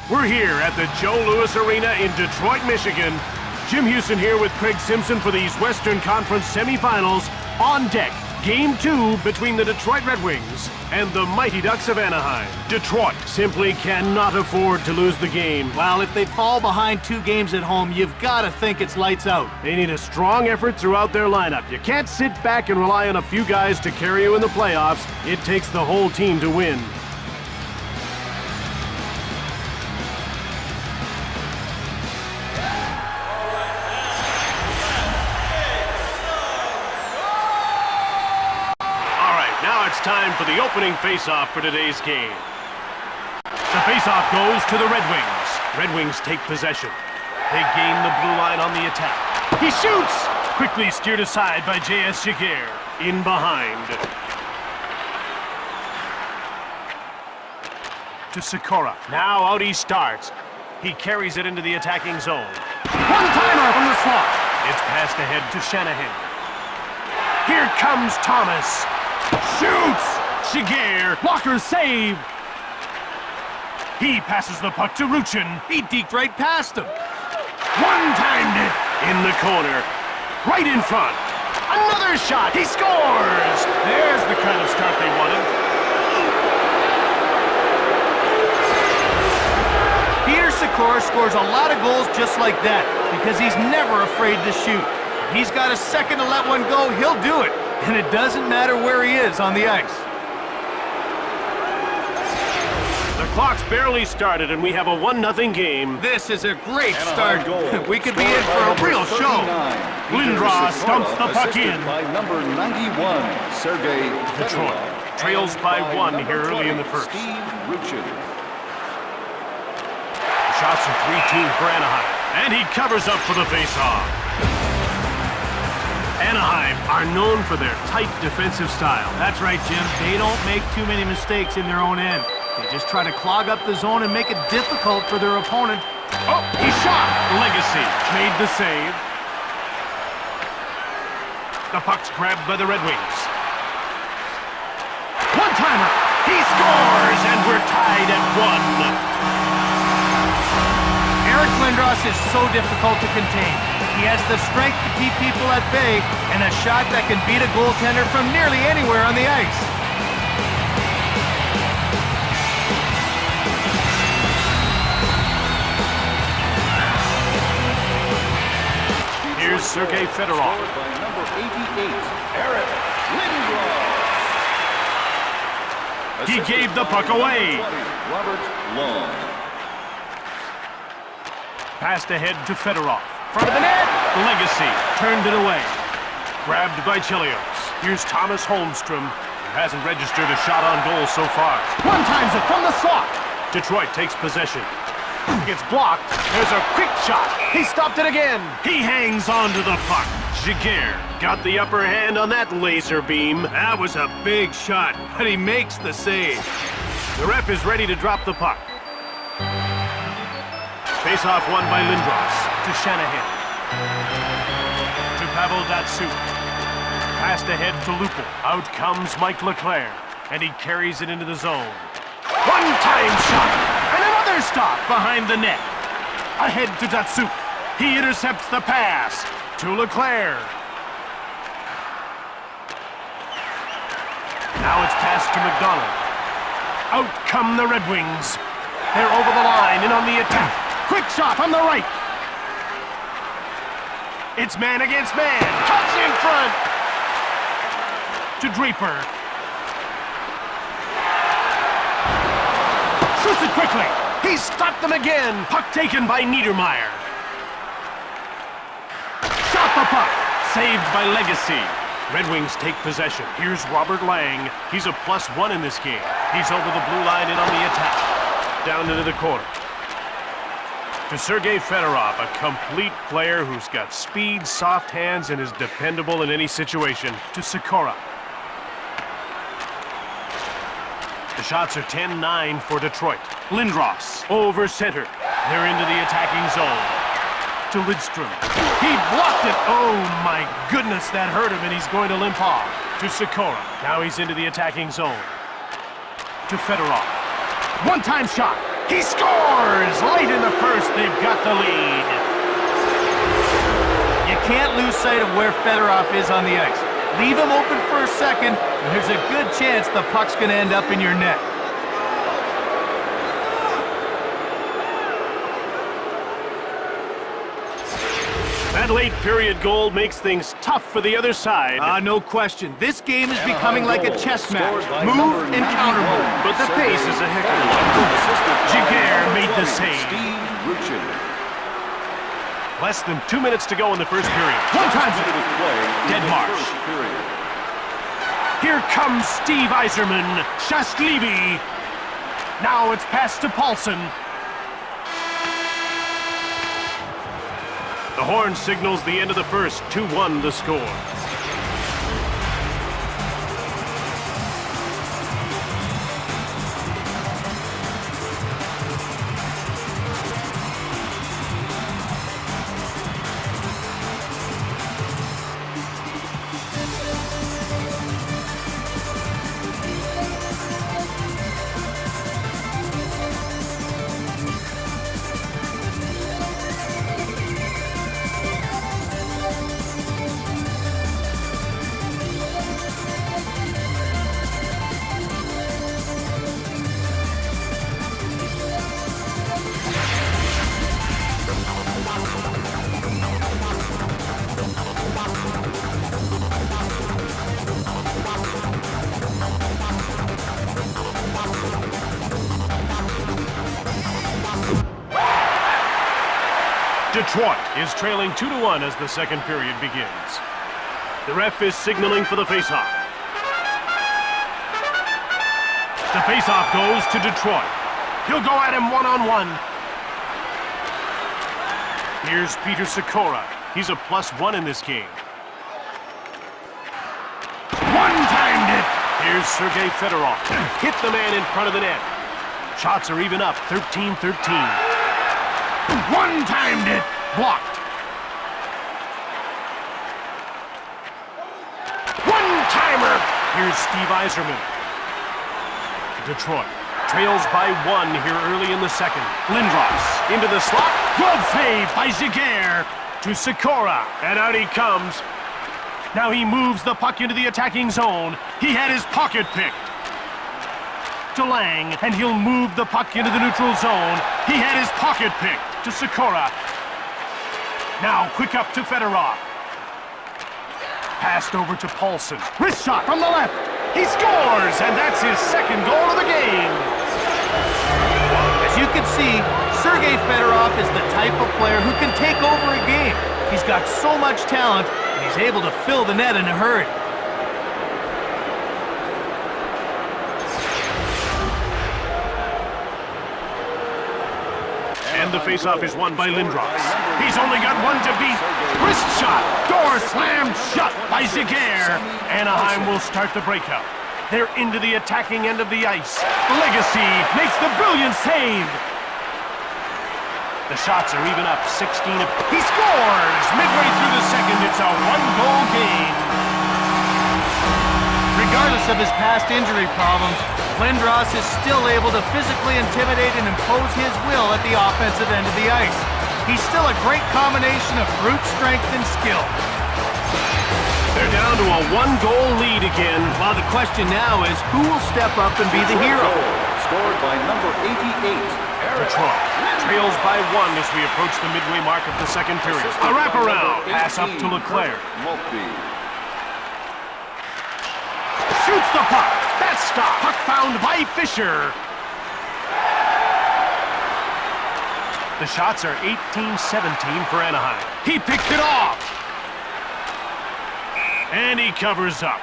We're here at the Joe Louis Arena in Detroit, Michigan. Jim Houston here with Craig Simpson for these Western Conference semifinals. On deck, Game 2 between the Detroit Red Wings and the Mighty Ducks of Anaheim. Detroit simply cannot afford to lose the game. Well, if they fall behind 2 games at home, you've got to think it's lights out. They need a strong effort throughout their lineup. You can't sit back and rely on a few guys to carry you in the playoffs. It takes the whole team to win. It's time for the opening face-off for today's game. The face-off goes to the Red Wings. Red Wings take possession. They gain the blue line on the attack. He shoots! Quickly steered aside by J.S. Giguère. In behind. To Sikora. Now out he starts. He carries it into the attacking zone. One-timer from the slot. It's passed ahead to Shanahan. Here comes Thomas. Shoots! Giguère, blocker save! He passes the puck to Ruchin. He deked right past him. One-timed it in the corner. Right in front. Another shot. He scores! There's the kind of start they wanted. Peter Sikora scores a lot of goals just like that because he's never afraid to shoot. If he's got a second to let one go, he'll do it. And it doesn't matter where he is on the ice. The clock's barely started, and we have a 1-0 game. This is a great start. We could be in for a real show. Lindros stumps the puck in. By number 91, Sergei Detroit trails by 1 here early in the first. Ruchin. Shots are 3-2 for Anaheim, and he covers up for the faceoff. Anaheim are known for their tight defensive style. That's right, Jim. They don't make too many mistakes in their own end. They just try to clog up the zone and make it difficult for their opponent. Oh, he shot! Legacy made the save. The puck's grabbed by the Red Wings. One-timer! He scores, and we're tied at 1. Eric Lindros is so difficult to contain. He has the strength to keep people at bay and a shot that can beat a goaltender from nearly anywhere on the ice. Here's Sergei Fedorov. By number 88, Eric Lindros. He gave the puck away. Robert Long. Passed ahead to Fedorov. Front of the net. Legacy turned it away. Grabbed by Chelios. Here's Thomas Holmstrom, who hasn't registered a shot on goal so far. One-times it from the slot. Detroit takes possession. Gets blocked. There's a quick shot. He stopped it again. He hangs on to the puck. Giguère got the upper hand on that laser beam. That was a big shot, but he makes the save. The ref is ready to drop the puck. Face-off won by Lindros to Shanahan. To Pavel Datsyuk. Passed ahead to Lupul. Out comes Mike Leclerc, and he carries it into the zone. One-time shot, and another stop behind the net. Ahead to Datsyuk. He intercepts the pass to Leclerc. Now it's passed to McDonald. Out come the Red Wings. They're over the line and on the attack. Quick shot on the right. It's man against man. Cuts in front. To Draper. Shoots it quickly. He stopped them again. Puck taken by Niedermeyer. Shot the puck. Saved by Legacy. Red Wings take possession. Here's Robert Lang. He's a +1 in this game. He's over the blue line and on the attack. Down into the corner. To Sergei Fedorov, a complete player who's got speed, soft hands, and is dependable in any situation. To Sikora. The shots are 10-9 for Detroit. Lindros over center. They're into the attacking zone. To Lidstrom. He blocked it. Oh my goodness, that hurt him, and he's going to limp off. To Sikora. Now he's into the attacking zone. To Fedorov. One-time shot. He scores! Late in the first, they've got the lead. You can't lose sight of where Fedorov is on the ice. Leave him open for a second, and there's a good chance the puck's going to end up in your net. That late period goal makes things tough for the other side. No question. This game is becoming like a chess match. Scored by Move number and counter 91. move. But the pace is a heck of a lot. Assisted by Jaguar number made the 20, save. Steve Ruchin. Less than 2 minutes to go in the first period. One time. Minute of play in Dead the march. first period. Here comes Steve Yzerman. Shastlivy. Now it's passed to Paulson. The horn signals the end of the first. 2-1 the score. Detroit is trailing 2-1 as the second period begins. The ref is signaling for the faceoff. The faceoff goes to Detroit. He'll go at him one-on-one. Here's Peter Sikora. He's a +1 in this game. One-timed it. Here's Sergei Fedorov. Hit the man in front of the net. Shots are even up, 13-13. One-timed it. Blocked. One-timer. Here's Steve Yzerman. Detroit trails by 1 here early in the second. Lindros into the slot. Glove save by Jaguar to Sikora. And out he comes. Now he moves the puck into the attacking zone. He had his pocket picked. To Lang, and he'll move the puck into the neutral zone. He had his pocket picked to Sikora. Now quick up to Fedorov. Passed over to Paulson. Wrist shot from the left. He scores, and that's his second goal of the game. As you can see, Sergei Fedorov is the type of player who can take over a game. He's got so much talent, and he's able to fill the net in a hurry. And the faceoff is won by Lindros. He's only got one to beat. Wrist shot. Door slammed shut by Jaguar. Anaheim will start the breakout. They're into the attacking end of the ice. Legacy makes the brilliant save. The shots are even up, 16. He scores! Midway through the second, it's a one-goal game. Regardless of his past injury problems, Lindros is still able to physically intimidate and impose his will at the offensive end of the ice. He's still a great combination of brute strength and skill. They're down to a one-goal lead again. Well, the question now is, who will step up and be the hero? Scored by number 88, Eric. Detroit trails by 1 as we approach the midway mark of the second period. A wraparound. Pass up to Leclerc. Maltby. Shoots the puck. That's stopped. Puck found by Fisher. The shots are 18-17 for Anaheim. He picked it off. And he covers up.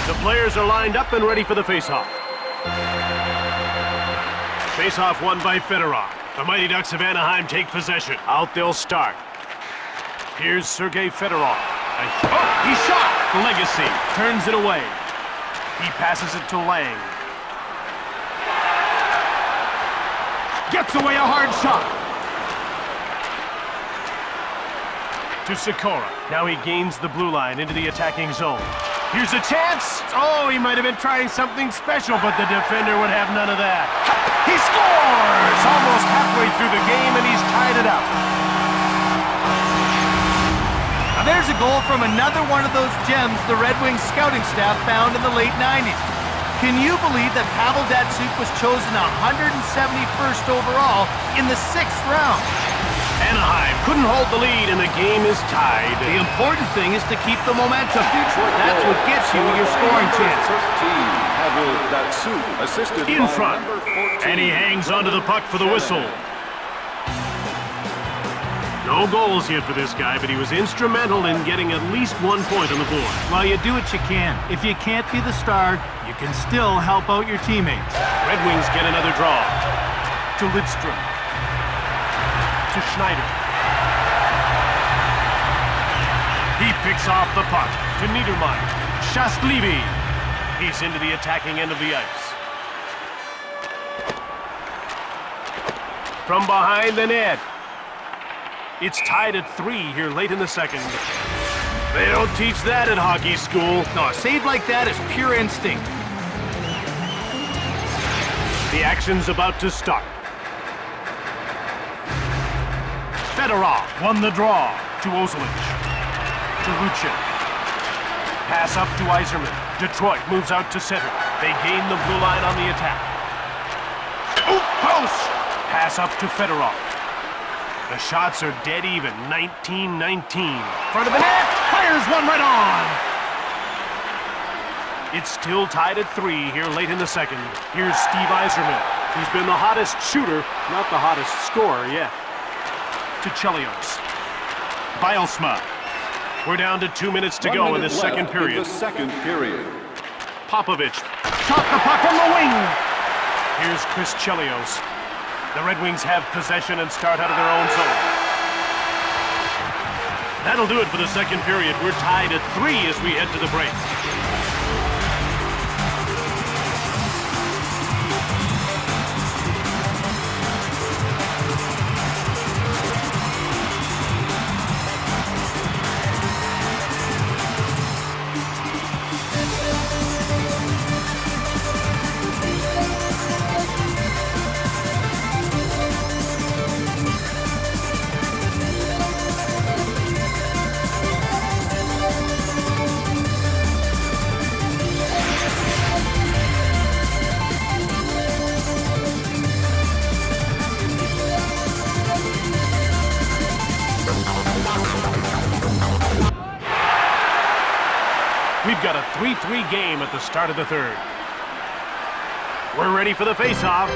The players are lined up and ready for the faceoff. Faceoff won by Fedorov. The Mighty Ducks of Anaheim take possession. Out they'll start. Here's Sergei Fedorov. He shot! Legacy turns it away. He passes it to Lang. Gets away a hard shot. To Sikora. Now he gains the blue line into the attacking zone. Here's a chance. Oh, he might have been trying something special, but the defender would have none of that. He scores! Almost halfway through the game, and he's tied it up. Now there's a goal from another one of those gems the Red Wings scouting staff found in the late 90s. Can you believe that Pavel Datsyuk was chosen 171st overall in the 6th round? Anaheim couldn't hold the lead, and the game is tied. The important thing is to keep the momentum. That's what gets you your scoring chance. Pavel Datsyuk, assisted In by front, number 14. and he hangs onto the puck for the whistle. No goals yet for this guy, but he was instrumental in getting at least 1 point on the board. Well, you do what you can. If you can't be the star, you can still help out your teammates. Red Wings get another draw. To Lidstrom. To Schneider. He picks off the puck to Niedermeyer. Shastlivi. He's into the attacking end of the ice. From behind the net. It's tied at 3 here late in the second. They don't teach that at hockey school. No, a save like that is pure instinct. The action's about to start. Fedorov won the draw to Ozelich. To Ruchin. Pass up to Yzerman. Detroit moves out to center. They gain the blue line on the attack. Oop, post! Pass up to Fedorov. The shots are dead even, 19-19. Front of the net, fires one right on! It's still tied at 3 here late in the second. Here's Steve Yzerman. He's been the hottest shooter, not the hottest scorer yet. To Chelios. Bilesma. We're down to 2 minutes to go in the second period. Popovich. Shot the puck from the wing! Here's Chris Chelios. The Red Wings have possession and start out of their own zone. That'll do it for the second period. We're tied at 3 as we head to the break. We've got a 3-3 game at the start of the third. We're ready for the face-off.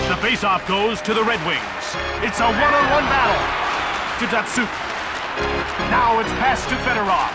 The face-off goes to the Red Wings. It's a one-on-one battle. To Datsyuk. Now it's passed to Fedorov.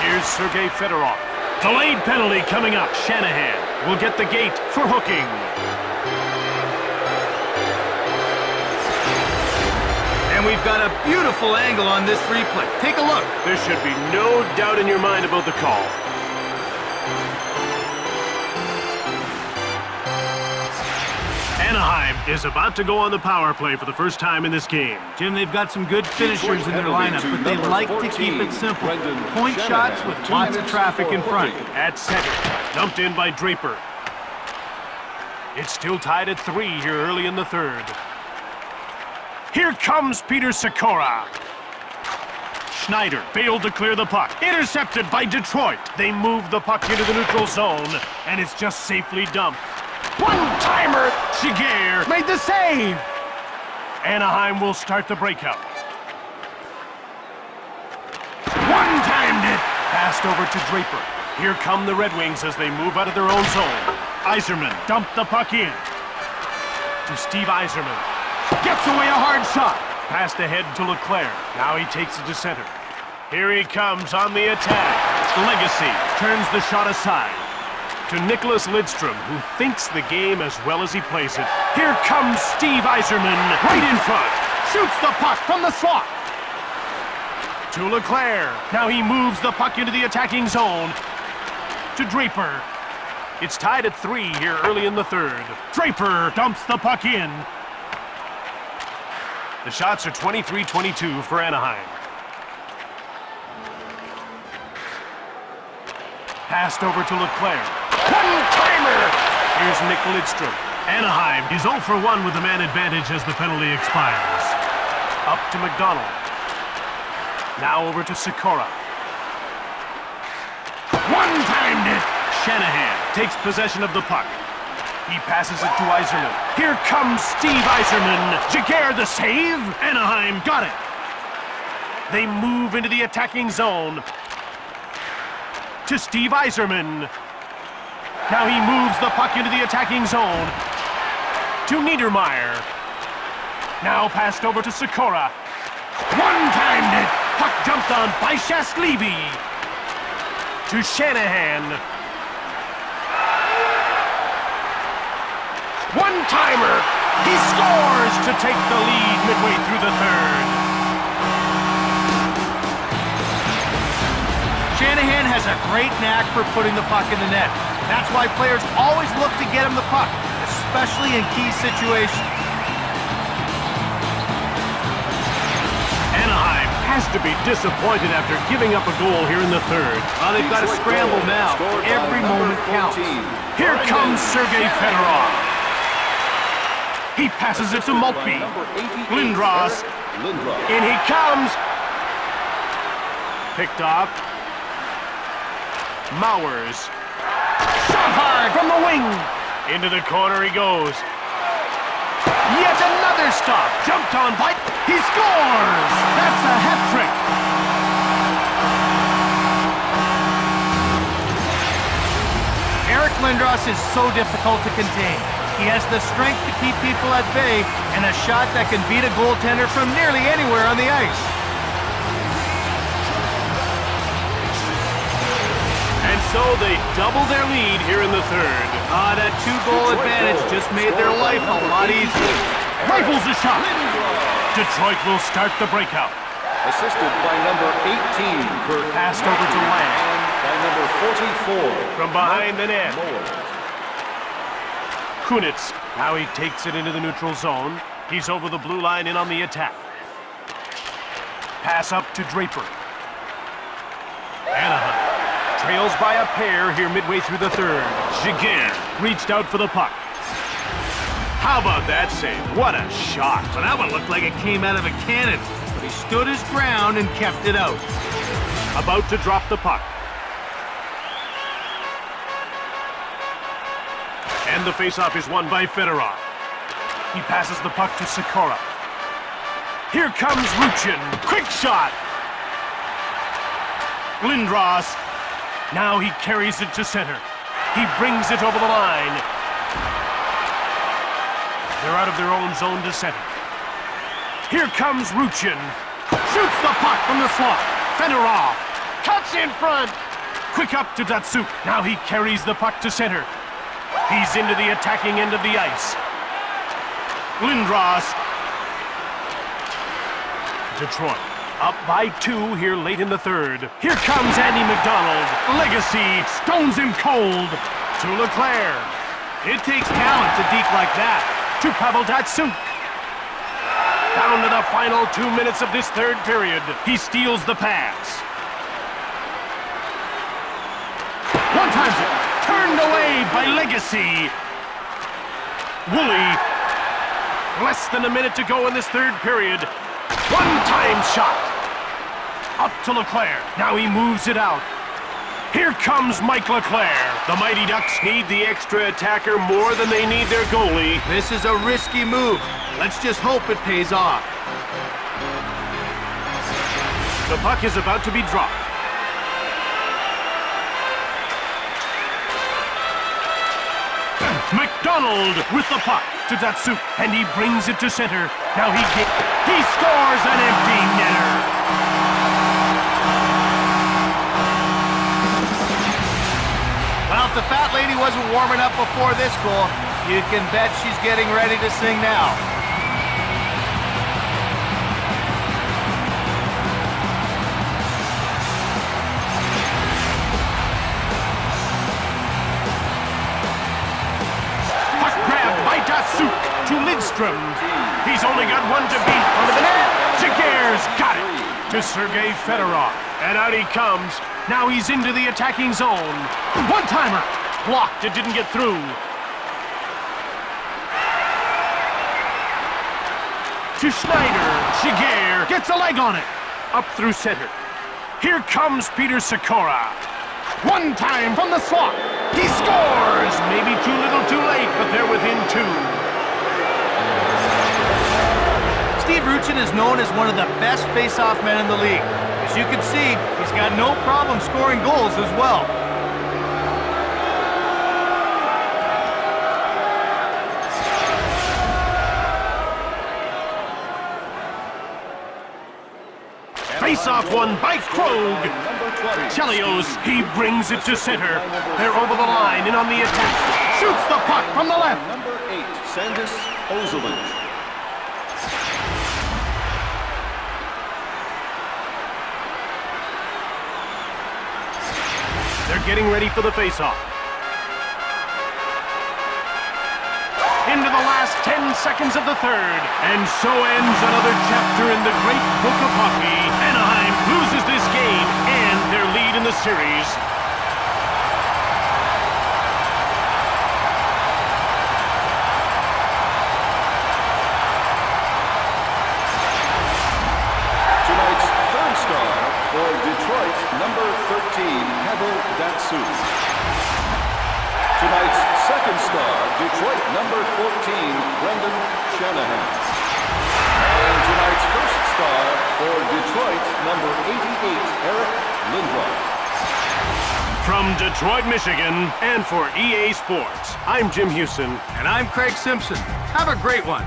Here's Sergei Fedorov. Delayed penalty coming up. Shanahan will get the gate for hooking. And we've got a beautiful angle on this replay. Take a look. There should be no doubt in your mind about the call. Anaheim is about to go on the power play for the first time in this game. Jim, they've got some good finishers in their lineup, but they like to keep it simple. Point shots with lots of traffic in front. At center, dumped in by Draper. It's still tied at 3 here early in the third. Here comes Peter Sikora. Schneider failed to clear the puck. Intercepted by Detroit. They move the puck into the neutral zone, and it's just safely dumped. One-timer! Shiger made the save! Anaheim will start the breakout. One-timed it! Passed over to Draper. Here come the Red Wings as they move out of their own zone. Yzerman dumped the puck in. To Steve Yzerman. Gets away a hard shot. Passed ahead to Leclerc. Now he takes it to center. Here he comes on the attack. Legacy turns the shot aside. To Nicholas Lidstrom, who thinks the game as well as he plays it. Here comes Steve Yzerman, right in front. Shoots the puck from the slot. To Leclerc. Now he moves the puck into the attacking zone. To Draper. It's tied at 3 here early in the third. Draper dumps the puck in. The shots are 23-22 for Anaheim. Passed over to Leclerc. One-timer! Here's Nick Lidstrom. Anaheim is 0 for 1 with the man advantage as the penalty expires. Up to McDonald. Now over to Sikora. One-timed it! Shanahan takes possession of the puck. He passes it to Yzerman. Here comes Steve Yzerman. Jaguar the save. Anaheim got it. They move into the attacking zone. To Steve Yzerman. Now he moves the puck into the attacking zone. To Niedermeyer. Now passed over to Sikora. One-timed it. Puck jumped on by Shastlevy. To Shanahan. One-timer! He scores to take the lead midway through the third. Shanahan has a great knack for putting the puck in the net. That's why players always look to get him the puck, especially in key situations. Anaheim has to be disappointed after giving up a goal here in the third. Well, they've got to scramble now. Every moment counts. Here comes Sergei Fedorov. He passes it to Maltby. Lindros. In he comes. Picked off. Mowers. Shot hard from the wing. Into the corner he goes. Yet another stop. Jumped on by. He scores. That's a hat trick. Eric Lindros is so difficult to contain. He has the strength to keep people at bay and a shot that can beat a goaltender from nearly anywhere on the ice. And so they double their lead here in the third. That two-goal advantage just made their life a lot easier. Rifles a shot. Detroit will start the breakout. Assisted by number 18, Kurt. Passed over to Lang. By number 44. From behind the net. Kunitz. Now he takes it into the neutral zone. He's over the blue line in on the attack. Pass up to Draper. Anaheim trails by a pair here midway through the third. Jaguar reached out for the puck. How about that save? What a shot. So that one looked like it came out of a cannon, but he stood his ground and kept it out. About to drop the puck. And the faceoff is won by Fedorov. He passes the puck to Sikora. Here comes Ruchin. Quick shot. Lindros. Now he carries it to center. He brings it over the line. They're out of their own zone to center. Here comes Ruchin. Shoots the puck from the slot. Fedorov cuts in front. Quick up to Datsuk. Now he carries the puck to center. He's into the attacking end of the ice. Lindros. Detroit up by 2 here late in the third. Here comes Andy McDonald. Legacy stones him cold. To Leclerc. It takes talent to deke like that. To Pavel Datsuk. Down to the final 2 minutes of this third period. He steals the pass. One times it. Turned away by Legacy. Woolley. Less than a minute to go in this third period. One-time shot. Up to Leclerc. Now he moves it out. Here comes Mike Leclerc. The Mighty Ducks need the extra attacker more than they need their goalie. This is a risky move. Let's just hope it pays off. The puck is about to be dropped. McDonald with the puck to Datsuk, and he brings it to center. Now he scores an empty netter. Well, if the fat lady wasn't warming up before this goal, you can bet she's getting ready to sing now. soup to Lidstrom. He's only got one to beat. Front of the net. Jaguar's got it to Sergei Fedorov. And out he comes. Now he's into the attacking zone. One-timer. Blocked. It didn't get through. To Schneider. Jaguar gets a leg on it. Up through center. Here comes Peter Sikora. One time from the slot. He scores! Maybe too little too late, but they're within two. Steve Ruchin is known as one of the best face-off men in the league. As you can see, he's got no problem scoring goals as well. Face-off won by Krog. Chelios, he brings it to center. They're over the line and on the attack. Shoots the puck from the left. Number 8, Sandis Ozolic. They're getting ready for the face-off. Into the last 10 seconds of the third. And so ends another chapter in the great book of hockey. Anaheim loses this game and their lead in the series. Tonight's third star for Detroit, number 13, Pavel Datsyuk. Tonight's second star, Detroit, number 14, Brendan Shanahan. And tonight's first star for Detroit, number 88, Eric Lindros. From Detroit, Michigan, and for EA Sports, I'm Jim Houston. And I'm Craig Simpson. Have a great one.